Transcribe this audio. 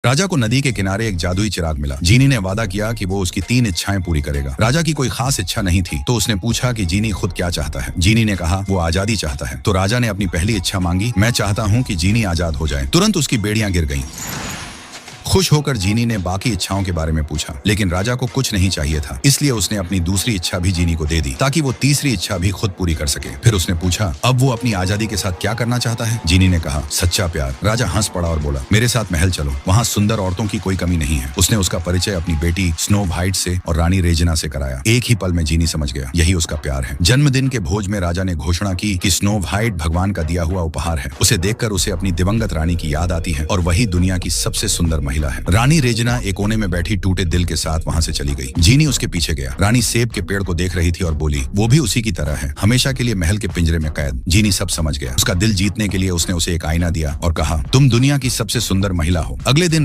राजा को नदी के किनारे एक जादुई चिराग मिला। जीनी ने वादा किया कि वो उसकी 3 इच्छाएं पूरी करेगा। राजा की कोई खास इच्छा नहीं थी, तो उसने पूछा कि जीनी खुद क्या चाहता है। जीनी ने कहा वो आजादी चाहता है। तो राजा ने अपनी पहली इच्छा मांगी, मैं चाहता हूँ कि जीनी आजाद हो जाए। तुरंत उसकी बेड़ियां गिर गईं। खुश होकर जीनी ने बाकी इच्छाओं के बारे में पूछा, लेकिन राजा को कुछ नहीं चाहिए था, इसलिए उसने अपनी दूसरी इच्छा भी जीनी को दे दी ताकि वो तीसरी इच्छा भी खुद पूरी कर सके। फिर उसने पूछा, अब वो अपनी आजादी के साथ क्या करना चाहता है। जीनी ने कहा, सच्चा प्यार। राजा हंस पड़ा और बोला, मेरे साथ महल चलो, वहाँ सुंदर औरतों की कोई कमी नहीं है। उसने उसका परिचय अपनी बेटी स्नो वाइट से और रानी रेजिना से कराया। एक ही पल में जीनी समझ गया, यही उसका प्यार है। जन्मदिन के भोज में राजा ने घोषणा की कि स्नो वाइट भगवान का दिया हुआ उपहार है। उसे देखकर उसे अपनी दिवंगत रानी की याद आती है और वही दुनिया की सबसे सुंदर महिला है। रानी रेजिना एक कोने में बैठी टूटे दिल के साथ वहां से चली गई। जीनी उसके पीछे गया। रानी सेब के पेड़ को देख रही थी और बोली, वो भी उसी की तरह है, हमेशा के लिए महल के पिंजरे में कैद। जीनी सब समझ गया। उसका दिल जीतने के लिए उसने उसे एक आईना दिया और कहा, तुम दुनिया की सबसे सुंदर महिला हो। अगले दिन